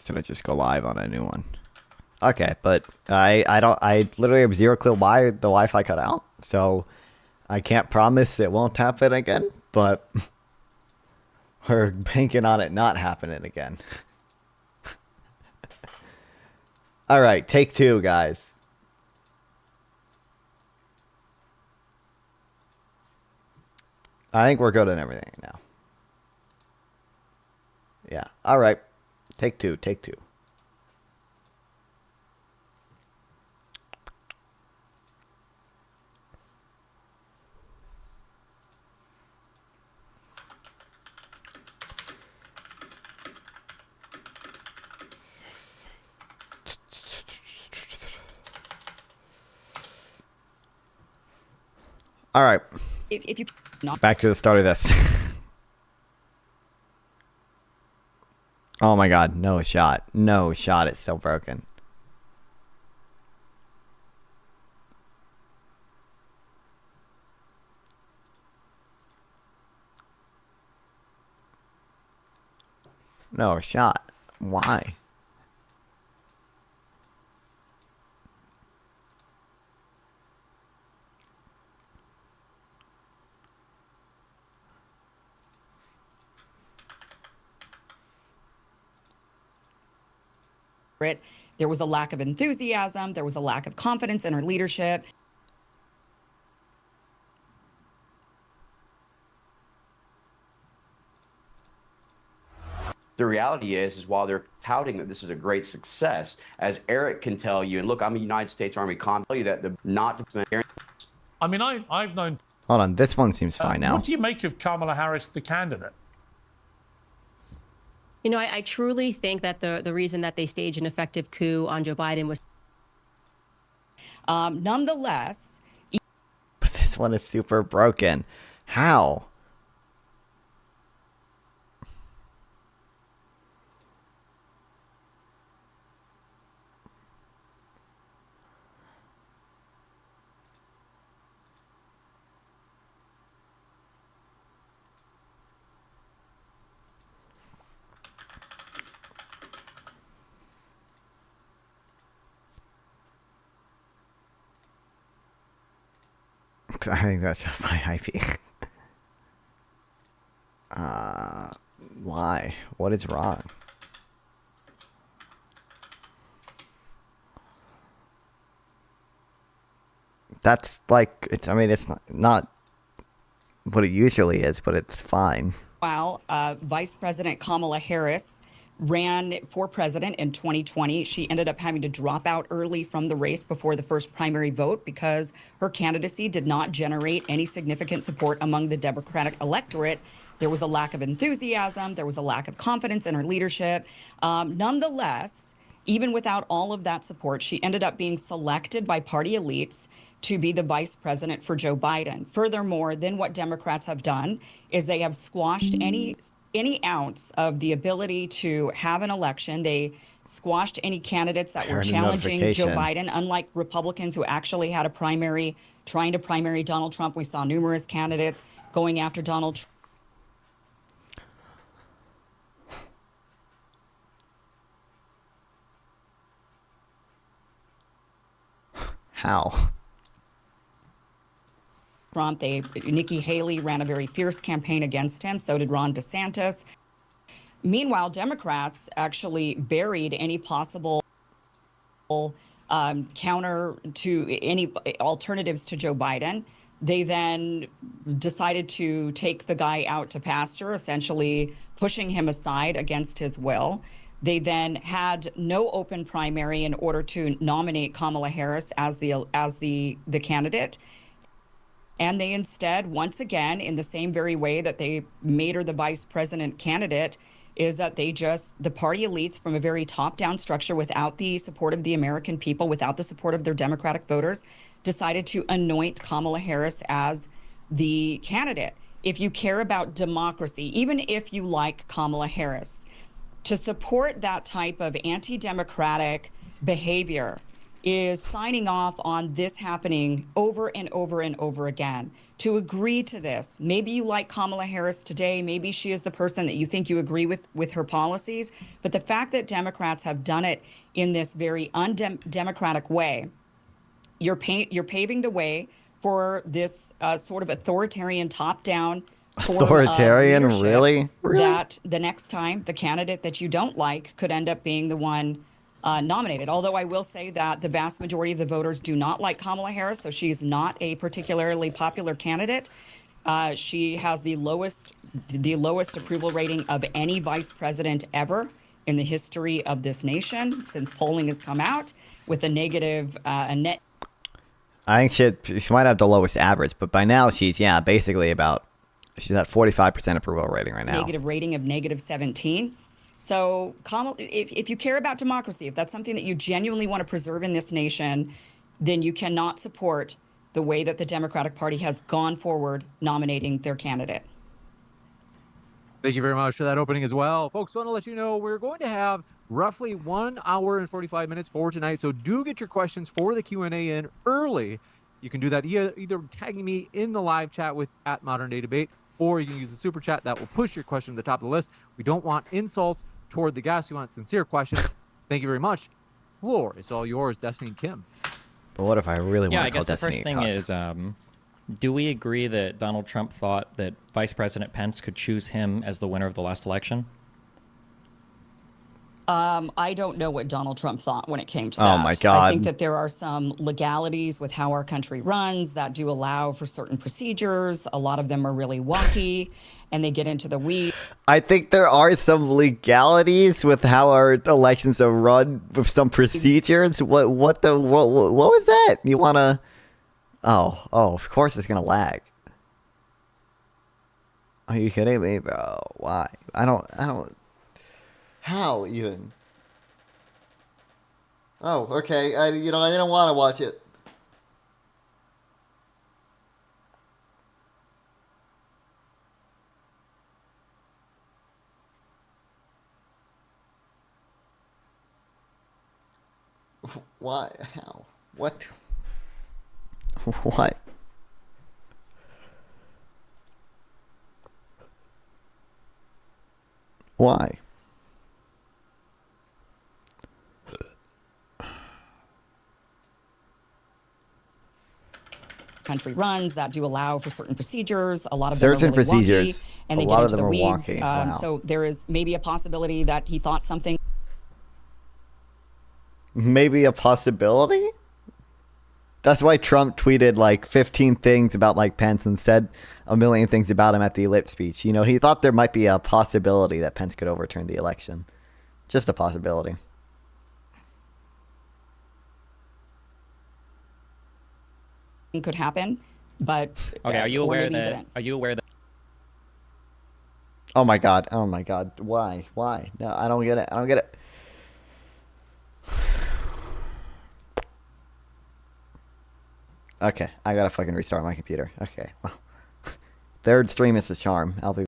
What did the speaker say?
Should I just go live on a new one? Okay, but I literally have zero clue why the Wi-Fi cut out, so I can't promise it won't happen again, but we're banking on it not happening again. All right, take two, guys. I think we're good on everything now. Yeah. All right. Take two. Take two. All right. If you not back to the start of this. Oh my god, no shot. No shot, it's still broken. No shot. Why? there was a lack of enthusiasm, there was a lack of confidence in her leadership. The reality is while they're touting that this is a great success, as Eric can tell you, and look, I'm a United States Army con, tell you that the not. I mean, I've known. Hold on, this one seems fine now. What do you make of Kamala Harris, the candidate? You know, I truly think that the reason that they staged an effective coup on Joe Biden was. Nonetheless, But this one is super broken. How? I think that's just my IP. Why? What is wrong? That's like, it's, I mean, it's not what it usually is, but it's fine. while Vice President Kamala Harris ran for president in 2020, she ended up having to drop out early from the race before the first primary vote because her candidacy did not generate any significant support among the Democratic electorate. There was a lack of enthusiasm. There was a lack of confidence in her leadership. Nonetheless, even without all of that support, she ended up being selected by party elites to be the vice president for Joe Biden. Furthermore, then what Democrats have done is they have squashed any ounce of the ability to have an election. They squashed any candidates that were challenging Joe Biden, unlike Republicans who actually had a primary, trying to primary Donald Trump. We saw numerous candidates going after Donald Trump. How? Nikki Haley ran a very fierce campaign against him. So did Ron DeSantis. Meanwhile, Democrats actually buried any possible counter to any alternatives to Joe Biden. They then decided to take the guy out to pasture, essentially pushing him aside against his will. They then had no open primary in order to nominate Kamala Harris as the candidate. And they instead, once again, in the same very way that they made her the vice president candidate, is that the party elites from a very top-down structure without the support of the American people, without the support of their Democratic voters, decided to anoint Kamala Harris as the candidate. If you care about democracy, even if you like Kamala Harris, to support that type of anti-democratic behavior is signing off on this happening over and over and over again. To agree to this, maybe you like Kamala Harris today, maybe she is the person that you think you agree with her policies, but the fact that Democrats have done it in this very undemocratic way, you're paving the way for this sort of authoritarian top-down form Authoritarian, of leadership really? that the next time the candidate that you don't like could end up being the one nominated. Although I will say that the vast majority of the voters do not like Kamala Harris, so she's not a particularly popular candidate. She has the lowest approval rating of any vice president ever in the history of this nation since polling has come out, with a negative a net. I think she might have the lowest average, but by now she's basically she's at 45% approval rating right now. Negative rating of -17. So, Kamala, if you care about democracy, if that's something that you genuinely want to preserve in this nation, then you cannot support the way that the Democratic Party has gone forward nominating their candidate. Thank you very much for that opening as well. Folks, I want to let you know we're going to have roughly 1 hour and 45 minutes for tonight. So do get your questions for the Q&A in early. You can do that either tagging me in the live chat with @ModernDayDebate, or you can use the super chat that will push your question to the top of the list. We don't want insults toward the guests. We want sincere questions. Thank you very much. Floor is all yours, Destiny and Kim. But what if I really want I to call guess the Destiny? first thing is, do we agree that Donald Trump thought that Vice President Pence could choose him as the winner of the last election? I don't know what Donald Trump thought when it came to that. Oh my God. I think that there are some legalities with how our country runs that do allow for certain procedures. A lot of them are really wonky and they get into the weeds. I think there are some legalities with how our elections are run with some procedures. What was that? You want to... Oh, of course it's going to lag. Are you kidding me, bro? Why? I don't... How even? Oh, okay. I didn't want to watch it. Why? How? What? What? Why? Country runs that do allow for certain procedures. A lot of them are Certain really procedures. wonky, and they A get lot of into them the are weeds. wonky. Wow. So there is maybe a possibility that he thought something. Maybe a possibility? That's why Trump tweeted like 15 things about like Pence and said a million things about him at the lit speech. You know, he thought there might be a possibility that Pence could overturn the election. Just a possibility. Could happen, but Okay, are you or aware maybe he that? didn't. Are you aware that? Oh my god. Oh my god. Why? Why? No, I don't get it. I don't get it. Okay, I gotta fucking restart my computer. Okay, well. Third stream is the charm. I'll be